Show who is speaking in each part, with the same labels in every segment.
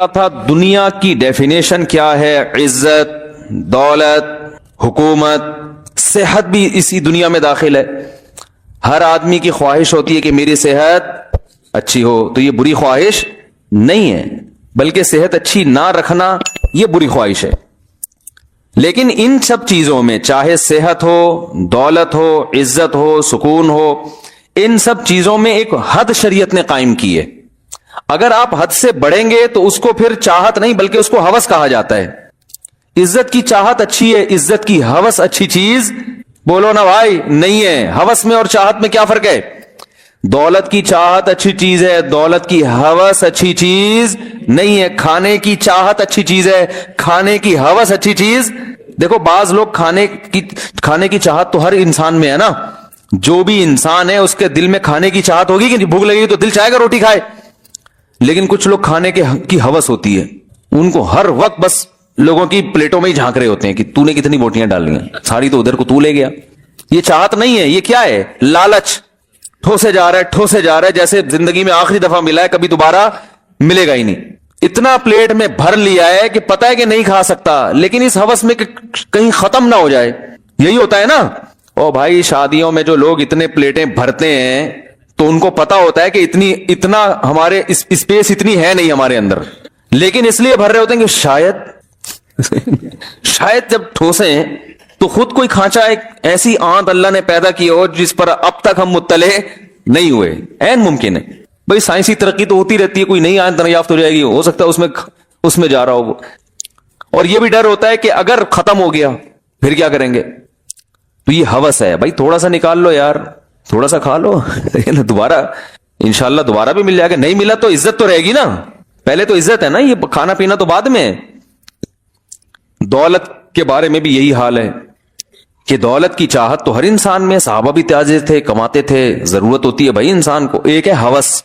Speaker 1: تھا دنیا کی ڈیفینیشن کیا ہے، عزت، دولت، حکومت، صحت بھی اسی دنیا میں داخل ہے. ہر آدمی کی خواہش ہوتی ہے کہ میری صحت اچھی ہو، تو یہ بری خواہش نہیں ہے، بلکہ صحت اچھی نہ رکھنا یہ بری خواہش ہے. لیکن ان سب چیزوں میں، چاہے صحت ہو، دولت ہو، عزت ہو، سکون ہو، ان سب چیزوں میں ایک حد شریعت نے قائم کی ہے. اگر آپ حد سے بڑھیں گے تو اس کو پھر چاہت نہیں بلکہ اس کو ہوس کہا جاتا ہے. عزت کی چاہت اچھی ہے، عزت کی ہوس اچھی چیز بولو نا بھائی نہیں ہے. ہوس میں اور چاہت میں کیا فرق ہے؟ دولت کی چاہت اچھی چیز ہے، دولت کی ہوس اچھی چیز نہیں ہے. کھانے کی چاہت اچھی چیز ہے، کھانے کی ہوس اچھی چیز. دیکھو بعض لوگ کھانے کی چاہت تو ہر انسان میں ہے نا، جو بھی انسان ہے اس کے دل میں کھانے کی چاہت ہوگی کہ بھوک لگے گی تو دل چاہے گا روٹی کھائے. لیکن کچھ لوگ کھانے کی ہوس ہوتی ہے، ان کو ہر وقت بس لوگوں کی پلیٹوں میں ہی جھانک رہے ہوتے ہیں کہ تو نے کتنی بوٹیاں ڈال لی ہیں، ساری تو ادھر کو تو لے گیا. یہ چاہت نہیں ہے، یہ کیا ہے؟ لالچ. ٹھوسے جا رہا ہے جیسے زندگی میں آخری دفعہ ملا ہے، کبھی دوبارہ ملے گا ہی نہیں. اتنا پلیٹ میں بھر لیا ہے کہ پتہ ہے کہ نہیں کھا سکتا، لیکن اس ہوس میں کہ کہیں ختم نہ ہو جائے. یہی ہوتا ہے نا. او بھائی شادیوں میں جو لوگ اتنے پلیٹیں بھرتے ہیں تو ان کو پتا ہوتا ہے کہ اتنا ہمارے اسپیس اتنی ہے نہیں ہمارے اندر، لیکن اس لیے بھر رہے ہوتے ہیں کہ شاید جب ٹھوسیں تو خود کوئی کھانچا ایک ایسی آنت اللہ نے پیدا کی ہو جس پر اب تک ہم مطلع نہیں ہوئے. عین ممکن ہے بھائی، سائنسی ترقی تو ہوتی رہتی ہے، کوئی نئی آنت دریافت ہو جائے گی، ہو سکتا ہے اس میں جا رہا ہو. اور یہ بھی ڈر ہوتا ہے کہ اگر ختم ہو گیا پھر کیا کریں گے. تو یہ ہوس ہے بھائی، تھوڑا سا نکال لو یار، تھوڑا سا کھا لو دوبارہ انشاءاللہ دوبارہ بھی مل جائے گا. نہیں ملا تو عزت تو رہے گی نا، پہلے تو عزت ہے نا، یہ کھانا پینا تو بعد میں. دولت کے بارے میں بھی یہی حال ہے کہ دولت کی چاہت تو ہر انسان میں، صحابہ بھی تاجر تھے، کماتے تھے، ضرورت ہوتی ہے بھائی انسان کو. ایک ہے ہوس،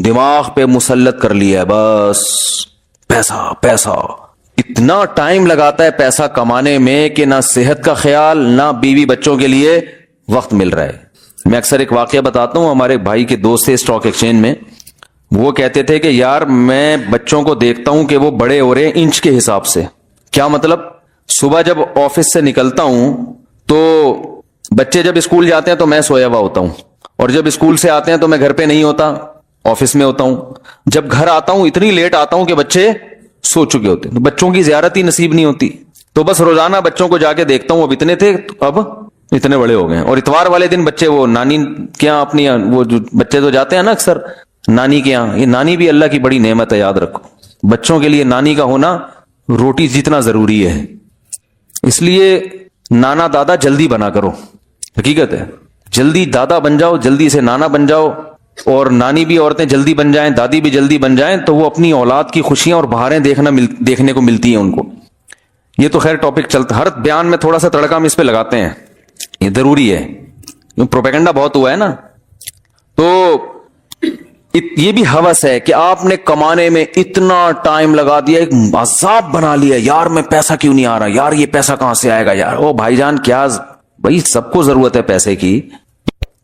Speaker 1: دماغ پہ مسلط کر لیا ہے بس، پیسہ پیسہ. اتنا ٹائم لگاتا ہے پیسہ کمانے میں کہ نہ صحت کا خیال، نہ بیوی بچوں کے لیے وقت مل رہا ہے. میں اکثر ایک واقعہ بتاتا ہوں، ہمارے بھائی کے دوست تھے اسٹاک ایکسچینج میں. وہ کہتے تھے کہ یار میں بچوں کو دیکھتا ہوں کہ وہ بڑے ہو رہے ہیں انچ کے حساب سے. کیا مطلب؟ صبح جب آفس سے نکلتا ہوں تو بچے جب اسکول جاتے ہیں تو میں سویا ہوا ہوتا ہوں، اور جب اسکول سے آتے ہیں تو میں گھر پہ نہیں ہوتا، آفس میں ہوتا ہوں. جب گھر آتا ہوں اتنی لیٹ آتا ہوں کہ بچے سو چکے ہوتے ہیں، تو بچوں کی زیارت ہی نصیب نہیں ہوتی. تو بس روزانہ بچوں کو جا کے دیکھتا ہوں، اب اتنے تھے اب اتنے بڑے ہو گئے. اور اتوار والے دن بچے وہ نانی کے یہاں، اپنی وہ جو بچے تو جاتے ہیں نا اکثر نانی کے یہاں. یہ نانی بھی اللہ کی بڑی نعمت ہے، یاد رکھو. بچوں کے لیے نانی کا ہونا روٹی جتنا ضروری ہے. اس لیے نانا دادا جلدی بنا کرو، حقیقت ہے. جلدی دادا بن جاؤ، جلدی سے نانا بن جاؤ، اور نانی بھی عورتیں جلدی بن جائیں، دادی بھی جلدی بن جائیں، تو وہ اپنی اولاد کی خوشیاں اور بہاریں دیکھنے کو ملتی ہیں ان کو. یہ تو خیر ٹاپک چلتا، ہر بیان میں تھوڑا سا تڑکا ہم اس پہ لگاتے ہیں، یہ ضروری ہے، پروپیگنڈا بہت ہوا ہے نا. تو یہ بھی ہوس ہے کہ آپ نے کمانے میں اتنا ٹائم لگا دیا، ایک عذاب بنا لیا، یار میں پیسہ کیوں نہیں آ رہا، یار یہ پیسہ کہاں سے آئے گا یار. او بھائی جان کیا بھائی، سب کو ضرورت ہے پیسے کی،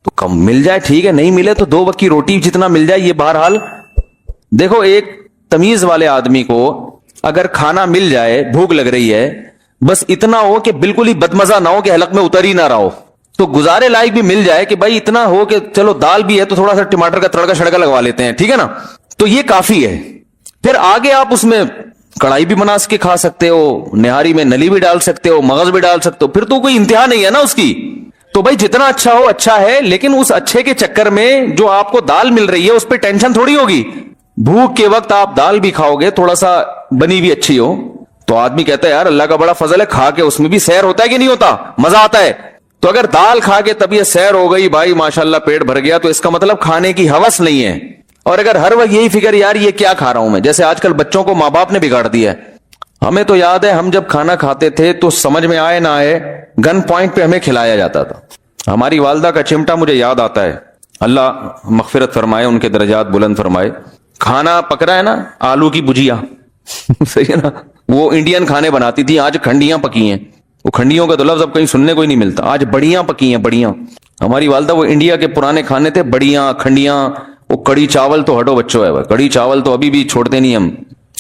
Speaker 1: تو کم مل جائے ٹھیک ہے، نہیں ملے تو 2 وقت کی روٹی جتنا مل جائے. یہ بہرحال دیکھو، ایک تمیز والے آدمی کو اگر کھانا مل جائے، بھوک لگ رہی ہے، بس اتنا ہو کہ بالکل ہی بدمزہ نہ ہو کہ حلق میں اتر ہی نہ رہا ہو، تو گزارے لائق بھی مل جائے کہ بھائی اتنا ہو کہ چلو دال بھی ہے تو تھوڑا سا ٹماٹر کا تڑکا شڑکا لگوا لیتے ہیں، ٹھیک ہے نا، تو یہ کافی ہے. پھر آگے آپ اس میں کڑھائی بھی بنا کے کھا سکتے ہو، نہاری میں نلی بھی ڈال سکتے ہو، مغز بھی ڈال سکتے ہو، پھر تو کوئی انتہا نہیں ہے نا اس کی. تو بھائی جتنا اچھا ہو اچھا ہے، لیکن اس اچھے کے چکر میں جو آپ کو دال مل رہی ہے اس پہ ٹینشن تھوڑی ہوگی. بھوک کے وقت آپ دال بھی کھاؤ گے، تھوڑا سا بنی بھی اچھی ہو، تو آدمی کہتا ہے یار اللہ کا بڑا فضل ہے، کھا کے اس میں بھی سیر ہوتا ہے کہ نہیں ہوتا، مزہ آتا ہے. تو اگر دال کھا کے طبیعت سیر ہو گئی بھائی ماشاءاللہ پیٹ بھر گیا، تو اس کا مطلب کھانے کی ہوس نہیں ہے. اور اگر ہر وقت یہی فکر یار یہ کیا کھا رہا ہوں میں، جیسے آج کل بچوں کو ماں باپ نے بگاڑ دیا ہے. ہمیں تو یاد ہے ہم جب کھانا کھاتے تھے تو سمجھ میں آئے نہ آئے گن پوائنٹ پہ ہمیں کھلایا جاتا تھا. ہماری والدہ کا چمٹا مجھے یاد آتا ہے، اللہ مغفرت فرمائے، ان کے درجات بلند فرمائے. کھانا پک رہا ہے نا، آلو کی بھجیا صحیح ہے نا، وہ انڈین کھانے بناتی تھی. آج کھنڈیاں پکی ہیں، وہ کھنڈیوں کا تو لفظ اب کہیں سننے کو ہی نہیں ملتا، آج بڑیاں پکی ہیں، بڑیاں. ہماری والدہ وہ انڈیا کے پرانے کھانے تھے، بڑیاں، کھنڈیاں. وہ کڑی چاول تو ہٹو بچوں ہے، کڑی چاول تو ابھی بھی چھوڑتے نہیں ہم.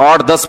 Speaker 1: 8-10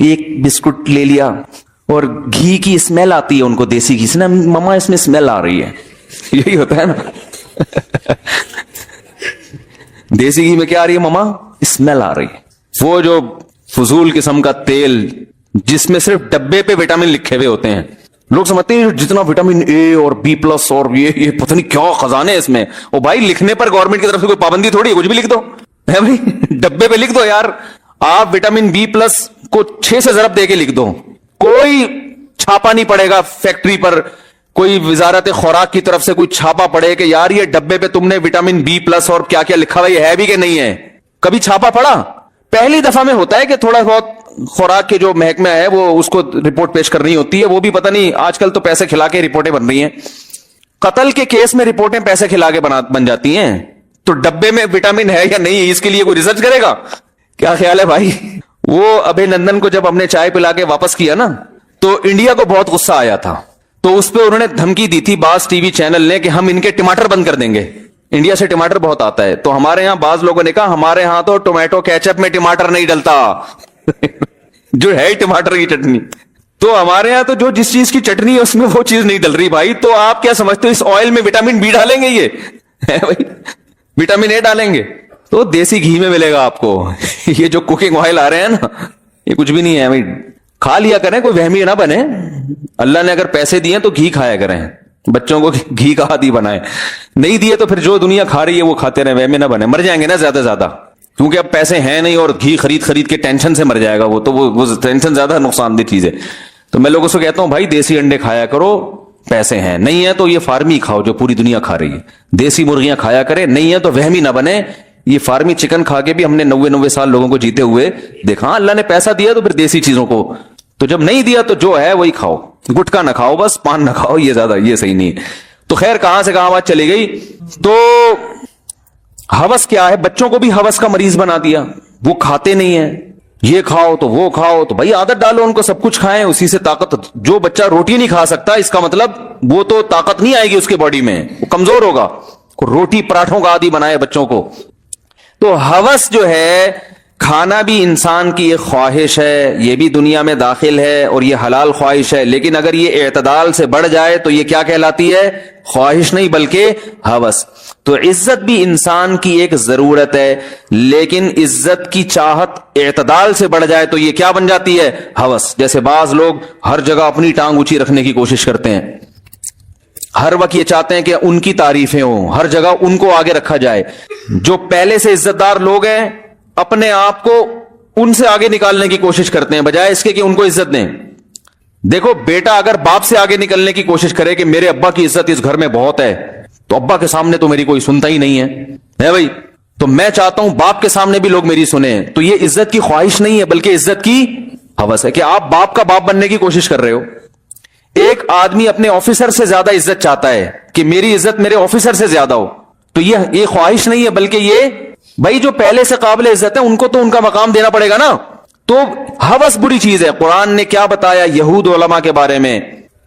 Speaker 1: ایک بسکٹ لے لیا اور گھی کی اسمیل آتی ہے ان کو, دیسی گھی سے نا, مما اس میں اسمیل آ رہی ہے, یہی ہوتا ہے نا. دیسی گھی میں کیا آ رہی ہے مما؟ اسمیل آ رہی ہے. وہ جو فضول قسم کا تیل جس میں صرف ڈبے پہ وٹامن لکھے ہوئے ہوتے ہیں, لوگ سمجھتے ہیں جتنا وٹامن اے اور بی پلس اور یہ پتہ نہیں کیا خزانے اس میں. او بھائی, لکھنے پر گورنمنٹ کی طرف سے کوئی پابندی تھوڑی ہے, کچھ بھی لکھ دو ہے بھائی, ڈبے پہ لکھ دو یار. آپ وٹامن بی پلس کو 6 سے ضرب دے کے لکھ دو, کوئی چھاپا نہیں پڑے گا فیکٹری پر, کوئی وزارت خوراک کی طرف سے کوئی چھاپا پڑے کہ یار یہ ڈبے پہ تم نے وٹامن بی پلس اور کیا کیا لکھا ہوا ہے بھی کہ نہیں ہے. کبھی چھاپا پڑا؟ پہلی دفعہ میں ہوتا ہے کہ تھوڑا بہت خوراک کے جو محکمہ ہے وہ اس کو رپورٹ پیش کرنی ہوتی ہے, وہ بھی پتہ نہیں آج کل تو پیسے کھلا کے رپورٹیں بن رہی ہیں. قتل کے کیس میں رپورٹیں پیسے کھلا کے بن جاتی ہیں, تو ڈبے میں وٹامن ہے یا نہیں اس کے لیے کوئی ریسرچ کرے گا؟ کیا خیال ہے بھائی؟ وہ ابھے نندن کو جب ہم نے چائے پلا کے واپس کیا نا, تو انڈیا کو بہت غصہ آیا تھا, تو اس پہ انہوں نے دھمکی دی تھی بعض ٹی وی چینل نے کہ ہم ان کے ٹماٹر بند کر دیں گے. انڈیا سے ٹماٹر بہت آتا ہے, تو ہمارے یہاں بعض لوگوں نے کہا ہمارے ہاں تو ٹومیٹو کیچپ میں ٹماٹر نہیں ڈلتا جو ہے ٹماٹر کی چٹنی. تو ہمارے یہاں تو جو جس چیز کی چٹنی ہے اس میں وہ چیز نہیں ڈل رہی بھائی. تو آپ کیا سمجھتے ہو اس آئل میں وٹامن بی ڈالیں گے؟ یہ وٹامن اے ڈالیں گے تو دیسی گھی میں ملے گا آپ کو. یہ جو کوکنگ آئل آ رہے ہیں نا, یہ کچھ بھی نہیں ہے بھائی. کھا لیا کریں, کوئی وہمی نہ بنے. اللہ نے اگر پیسے دیے تو گھی کھایا کریں, بچوں کو گھی کا عادی بنائے. نہیں دیے تو پھر جو دنیا کھا رہی ہے وہ کھاتے رہیں, وہمی نہ بنے. مر جائیں گے نا زیادہ زیادہ, کیونکہ اب پیسے ہیں نہیں اور گھی خرید کے ٹینشن سے مر جائے گا وہ, تو وہ ٹینشن زیادہ نقصان دہ چیز ہے. تو میں لوگوں سے کہتا ہوں بھائی دیسی انڈے کھایا کرو, پیسے ہیں. نہیں ہے تو یہ فارمی کھاؤ جو پوری دنیا کھا رہی ہے. دیسی مرغیاں کھایا کرے, نہیں ہے تو وہمی نہ بنے. یہ فارمی چکن کھا کے بھی ہم نے 90 سال لوگوں کو جیتے ہوئے دیکھا. اللہ نے پیسہ دیا تو پھر دیسی چیزوں کو, تو جب نہیں دیا تو جو ہے وہی کھاؤ. گٹکا نہ کھاؤ, بس پان نہ کھاؤ, یہ زیادہ یہ صحیح نہیں ہے. تو خیر کہاں سے کہاں بات چلی گئی. تو ہوس کیا ہے, بچوں کو بھی ہوس کا مریض بنا دیا. وہ کھاتے نہیں ہیں, یہ کھاؤ تو وہ کھاؤ, تو بھائی عادت ڈالو ان کو سب کچھ کھائیں, اسی سے طاقت. جو بچہ روٹی نہیں کھا سکتا اس کا مطلب وہ تو طاقت نہیں آئے گی اس کے باڈی میں, وہ کمزور ہوگا. روٹی پراٹھوں کا عادی بنائے بچوں کو. تو ہوس جو ہے کھانا بھی انسان کی ایک خواہش ہے, یہ بھی دنیا میں داخل ہے اور یہ حلال خواہش ہے. لیکن اگر یہ اعتدال سے بڑھ جائے تو یہ کیا کہلاتی ہے؟ خواہش نہیں بلکہ ہوس. تو عزت بھی انسان کی ایک ضرورت ہے, لیکن عزت کی چاہت اعتدال سے بڑھ جائے تو یہ کیا بن جاتی ہے؟ ہوس. جیسے بعض لوگ ہر جگہ اپنی ٹانگ اونچی رکھنے کی کوشش کرتے ہیں, ہر وقت یہ چاہتے ہیں کہ ان کی تعریفیں ہوں, ہر جگہ ان کو آگے رکھا جائے. جو پہلے سے عزت دار لوگ ہیں اپنے آپ کو ان سے آگے نکالنے کی کوشش کرتے ہیں بجائے اس کے کہ ان کو عزت دیں. دیکھو بیٹا اگر باپ سے آگے نکلنے کی کوشش کرے کہ میرے ابا کی عزت اس گھر میں بہت ہے, تو ابا کے سامنے تو میری کوئی سنتا ہی نہیں ہے بھائی. تو میں چاہتا ہوں باپ کے سامنے بھی لوگ میری سنیں. تو یہ عزت کی خواہش نہیں ہے بلکہ عزت کی ہوس ہے کہ آپ باپ کا باپ بننے کی کوشش کر رہے ہو. ایک آدمی اپنے آفیسر سے زیادہ عزت چاہتا ہے کہ میری عزت میرے آفیسر سے زیادہ ہو, تو یہ خواہش نہیں ہے بلکہ یہ بھائی جو پہلے سے قابل عزت ہے ان کو تو ان کا مقام دینا پڑے گا نا. تو ہوس بری چیز ہے. قرآن نے کیا بتایا یہود علماء کے بارے میں؟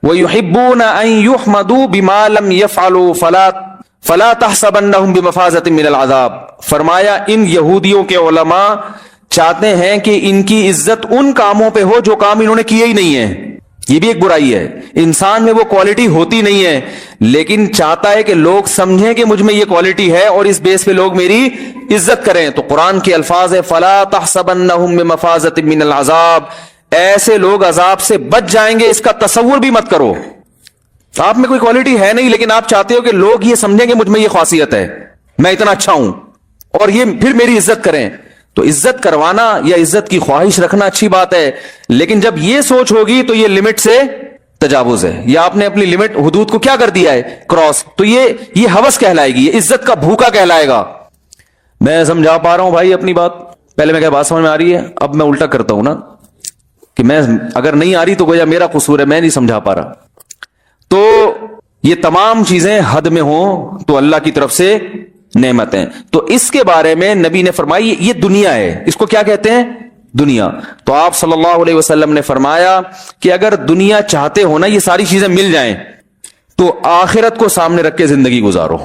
Speaker 1: وَيُحِبُّونَ أَن يُحْمَدُوا بِمَا لَمْ يَفْعَلُوا فَلَا تَحْسَبَنَّهُمْ بِمَفَازَةٍ مِّنَ الْعَذَابِ. فرمایا ان یہودیوں کے علماء چاہتے ہیں کہ ان کی عزت ان کاموں پہ ہو جو کام انہوں نے کیے ہی نہیں ہیں. یہ بھی ایک برائی ہے, انسان میں وہ کوالٹی ہوتی نہیں ہے, لیکن چاہتا ہے کہ لوگ سمجھیں کہ مجھ میں یہ کوالٹی ہے اور اس بیس پہ لوگ میری عزت کریں. تو قرآن کے الفاظ ہے فَلَا تَحْسَبَنَّهُمْ بِمَفَازَةٍ مِّنَ الْعَذَابِ, ایسے لوگ عذاب سے بچ جائیں گے اس کا تصور بھی مت کرو. آپ میں کوئی کوالٹی ہے نہیں لیکن آپ چاہتے ہو کہ لوگ یہ سمجھیں کہ مجھ میں یہ خاصیت ہے, میں اتنا اچھا ہوں اور یہ پھر میری عزت کریں. تو عزت کروانا یا عزت کی خواہش رکھنا اچھی بات ہے, لیکن جب یہ سوچ ہوگی تو یہ لمٹ سے تجاوز ہے, یا آپ نے اپنی لمٹ حدود کو کیا کر دیا ہے کراس, تو یہ ہوس کہلائے گی, یہ عزت کا بھوکا کہلائے گا. میں سمجھا پا رہا ہوں بھائی اپنی بات؟ پہلے میں کیا بات سمجھ میں آ رہی ہے؟ اب میں الٹا کرتا ہوں نا کہ میں اگر نہیں آ رہی تو گویا میرا قصور ہے, میں نہیں سمجھا پا رہا. تو یہ تمام چیزیں حد میں ہوں تو اللہ کی طرف سے نعمتیں. تو اس کے بارے میں نبی نے فرمائی یہ دنیا ہے, اس کو کیا کہتے ہیں؟ دنیا. تو آپ صلی اللہ علیہ وسلم نے فرمایا کہ اگر دنیا چاہتے ہو نا یہ ساری چیزیں مل جائیں تو آخرت کو سامنے رکھ کے زندگی گزارو.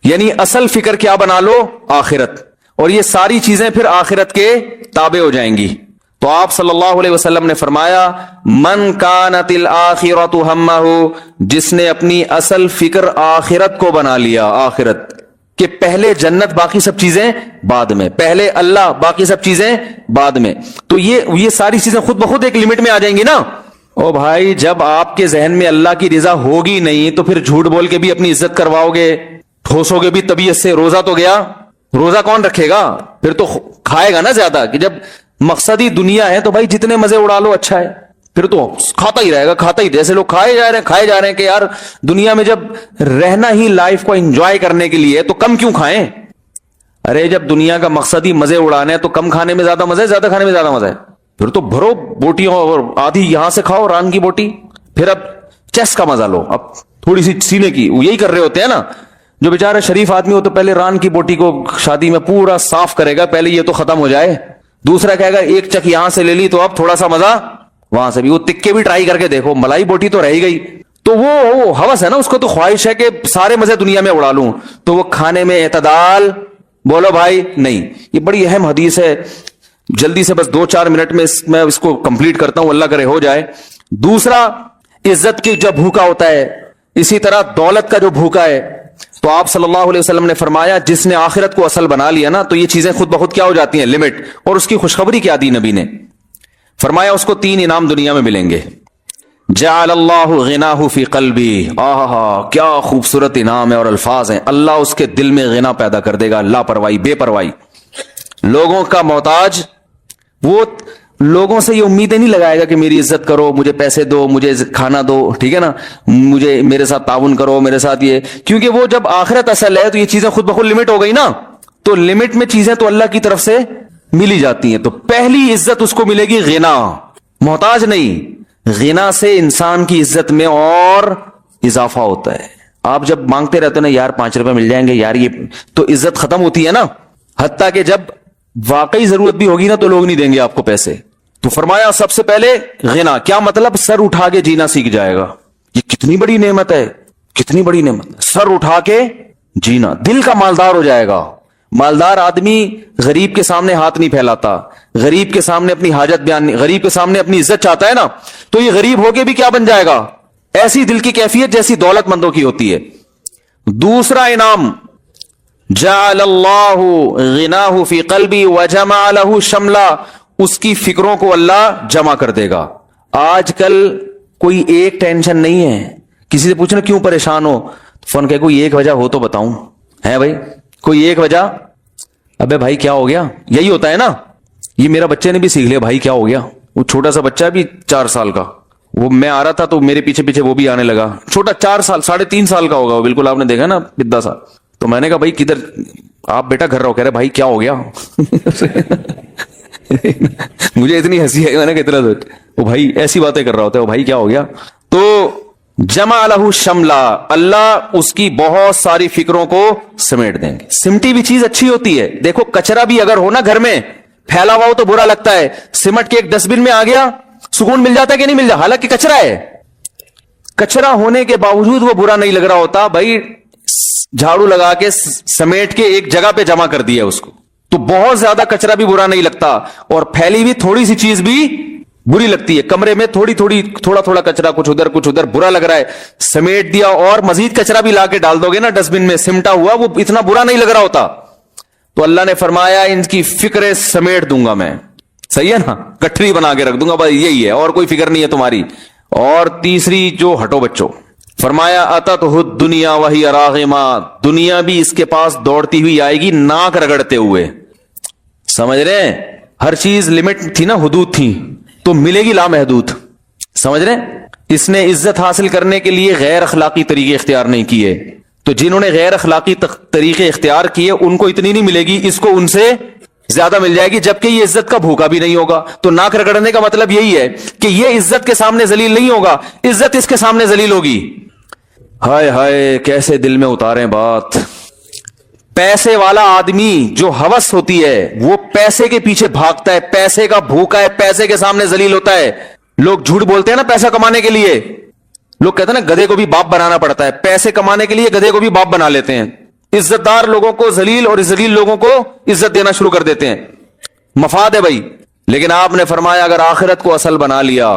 Speaker 1: یعنی اصل فکر کیا بنا لو؟ آخرت. اور یہ ساری چیزیں پھر آخرت کے تابع ہو جائیں گی. تو آپ صلی اللہ علیہ وسلم نے فرمایا من کانت الآخرۃ ہمہ، جس نے اپنی اصل فکر آخرت کو بنا لیا، آخرت کہ پہلے جنت باقی سب چیزیں بعد میں، پہلے اللہ باقی سب چیزیں بعد میں، تو یہ ساری چیزیں خود بخود ایک لمٹ میں آ جائیں گی نا۔ او بھائی جب آپ کے ذہن میں اللہ کی رضا ہوگی نہیں تو پھر جھوٹ بول کے بھی اپنی عزت کرواؤ گے، ٹھوسو گے بھی طبیعت سے، روزہ تو گیا، روزہ کون رکھے گا؟ پھر تو کھائے گا نا زیادہ، کہ جب مقصد ہی دنیا ہے تو بھائی جتنے مزے اڑا لو اچھا ہے، پھر تو کھاتا ہی رہے گا، کھاتا ہی، جیسے لوگ کھائے جا رہے ہیں کہ یار دنیا میں جب رہنا ہی لائف کو انجوائے کرنے کے لیے تو کم کیوں کھائیں؟ ارے جب دنیا کا مقصد ہی مزے اڑانے تو کم کھانے میں زیادہ مزہ ہے، زیادہ کھانے میں زیادہ مزہ ہے، پھر تو بھرو بوٹیوں اور آدھی یہاں سے کھاؤ ران کی بوٹی، پھر اب چیسٹ کا مزہ لو، اب تھوڑی سی سینے کی، وہ یہی کر رہے ہوتے ہیں نا۔ جو بیچارہ شریف آدمی ہو تو پہلے ران کی بوٹی کو شادی میں پورا صاف کرے گا، پہلے یہ تو ختم ہو جائے، دوسرا کہے گا ایک چک یہاں سے لے لی تو اب تھوڑا سا مزہ وہاں سے بھی، وہ تکے بھی ٹرائی کر کے دیکھو، ملائی بوٹی تو رہ گئی، تو وہ ہوس ہے نا، اس کو تو خواہش ہے کہ سارے مزے دنیا میں اڑا لوں، تو وہ کھانے میں اعتدال، بولو بھائی نہیں۔ یہ بڑی اہم حدیث ہے، جلدی سے بس 2-4 منٹ میں اس کو کمپلیٹ کرتا ہوں، اللہ کرے ہو جائے۔ دوسرا، عزت کی جب بھوکا ہوتا ہے، اسی طرح دولت کا جو بھوکا ہے، تو آپ صلی اللہ علیہ وسلم نے فرمایا جس نے آخرت کو اصل بنا لیا نا تو یہ چیزیں خود بخود کیا ہو جاتی ہیں، لمٹ۔ اور اس کی خوشخبری کیا دی نبی نے؟ فرمایا اس کو 3 انعام دنیا میں ملیں گے۔ جعل اللہ غناہ فی قلبی، کیا خوبصورت انعام ہے اور الفاظ ہیں، اللہ اس کے دل میں غنا پیدا کر دے گا، لاپرواہی، بے پرواہی، لوگوں کا محتاج، وہ لوگوں سے یہ امیدیں نہیں لگائے گا کہ میری عزت کرو، مجھے پیسے دو، مجھے کھانا دو، ٹھیک ہے نا، مجھے میرے ساتھ تعاون کرو، میرے ساتھ یہ، کیونکہ وہ جب آخرت اصل ہے تو یہ چیزیں خود بخود لمٹ ہو گئی نا، تو لمٹ میں چیزیں تو اللہ کی طرف سے ملی جاتی ہیں۔ تو پہلی عزت اس کو ملے گی غنا، محتاج نہیں، غنا سے انسان کی عزت میں اور اضافہ ہوتا ہے۔ آپ جب مانگتے رہتے نا یار 5 روپے مل جائیں گے یار، یہ تو عزت ختم ہوتی ہے نا، حتیٰ کہ جب واقعی ضرورت بھی ہوگی نا تو لوگ نہیں دیں گے آپ کو پیسے۔ تو فرمایا سب سے پہلے غنا، کیا مطلب؟ سر اٹھا کے جینا سیکھ جائے گا۔ یہ کتنی بڑی نعمت ہے، کتنی بڑی نعمت ہے، سر اٹھا کے جینا، دل کا مالدار ہو جائے گا۔ مالدار آدمی غریب کے سامنے ہاتھ نہیں پھیلاتا، غریب کے سامنے اپنی حاجت بیان نہیں، غریب کے سامنے اپنی عزت چاہتا ہے نا، تو یہ غریب ہو کے بھی کیا بن جائے گا؟ ایسی دل کی کیفیت جیسی دولت مندوں کی ہوتی ہے۔ دوسرا انعام، جعل اللہ غناہ فی قلبی وجمع لہ شملا، اس کی فکروں کو اللہ جمع کر دے گا۔ آج کل کوئی ایک ٹینشن نہیں ہے، کسی سے پوچھنا کیوں پریشان ہو، فون کہ کوئی ایک وجہ ہو تو بتاؤں، ہے بھائی کوئی ایک وجہ؟ ابے بھائی کیا ہو گیا؟ یہی ہوتا ہے نا، یہ میرا بچے نے بھی سیکھ لیا، بھائی کیا ہو گیا؟ وہ چھوٹا سا بچہ بھی 4 سال کا، وہ میں آ رہا تھا تو میرے پیچھے پیچھے وہ بھی آنے لگا، چھوٹا 4 سال 3.5 سال کا ہوگا وہ، بالکل آپ نے دیکھا نا پدا سا۔ تو میں نے کہا بھائی کدھر آپ بیٹا گھر رہو؟ کہہ رہے بھائی کیا ہو گیا؟ مجھے اتنی ہنسی ہے، میں نے کہا اتنا وہ بھائی ایسی باتیں کر رہا ہوتا ہے، وہ بھائی کیا ہو گیا؟ تو جمع لہ شملا، اللہ اس کی بہت ساری فکروں کو سمیٹ دیں گے۔ سمٹی بھی چیز اچھی ہوتی ہے، دیکھو کچرا بھی اگر ہو نا گھر میں پھیلا ہوا ہو تو برا لگتا ہے، سمٹ کے ایک ڈسٹ بن میں آ گیا سکون مل جاتا ہے کہ نہیں مل جاتا؟ حالانکہ کچرا ہے، کچرا ہونے کے باوجود وہ برا نہیں لگ رہا ہوتا، بھائی جھاڑو لگا کے سمیٹ کے ایک جگہ پہ جمع کر دیا اس کو، تو بہت زیادہ کچرا بھی برا نہیں لگتا، اور پھیلی ہوئی تھوڑی سی چیز بھی بری لگتی ہے۔ کمرے میں تھوڑا تھوڑا کچرا، کچھ ادھر برا لگ رہا ہے، سمیٹ دیا اور مزید کچرا بھی لا کے ڈال دو گے نا ڈسٹ بن میں، سمٹا ہوا وہ اتنا برا نہیں لگ رہا ہوتا۔ تو اللہ نے فرمایا ان کی فکریں سمیٹ دوں گا میں، صحیح ہے نا، گٹھری بنا کے رکھ دوں گا، بس یہی ہے، اور کوئی فکر نہیں ہے تمہاری۔ اور تیسری جو ہٹو بچوں، فرمایا اتتہ الدنیا وہی راغمہ، دنیا بھی اس کے پاس دوڑتی ہوئی آئے گی ناک رگڑتے ہوئے، سمجھ رہے ہیں؟ ہر چیز لمٹ تھی نا، حدود تھی، تو ملے گی لامحدود، سمجھ رہے ہیں؟ اس نے عزت حاصل کرنے کے لیے غیر اخلاقی طریقے اختیار نہیں کیے، تو جنہوں نے غیر اخلاقی طریقے اختیار کیے ان کو اتنی نہیں ملے گی، اس کو ان سے زیادہ مل جائے گی، جبکہ یہ عزت کا بھوکا بھی نہیں ہوگا۔ تو ناک رگڑنے کا مطلب یہی ہے کہ یہ عزت کے سامنے ذلیل نہیں ہوگا، عزت اس کے سامنے ذلیل ہوگی۔ ہائے ہائے کیسے دل میں اتاریں بات۔ پیسے والا آدمی جو ہوس ہوتی ہے وہ پیسے کے پیچھے بھاگتا ہے، پیسے کا بھوکا ہے، پیسے کے سامنے ذلیل ہوتا ہے۔ لوگ جھوٹ بولتے ہیں نا پیسہ کمانے کے لیے، لوگ کہتے ہیں نا گدھے کو بھی باپ بنانا پڑتا ہے، پیسے کمانے کے لیے گدھے کو بھی باپ بنا لیتے ہیں، عزت دار لوگوں کو ذلیل اور ذلیل لوگوں کو عزت دینا شروع کر دیتے ہیں، مفاد ہے بھائی۔ لیکن آپ نے فرمایا اگر آخرت کو اصل بنا لیا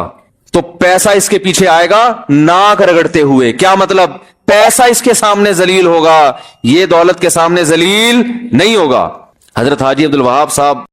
Speaker 1: تو پیسہ اس کے پیچھے آئے گا ناک رگڑتے ہوئے. کیا مطلب؟ پیسہ اس کے سامنے ذلیل ہوگا, یہ دولت کے سامنے ذلیل نہیں ہوگا. حضرت حاجی عبد الوہاب صاحب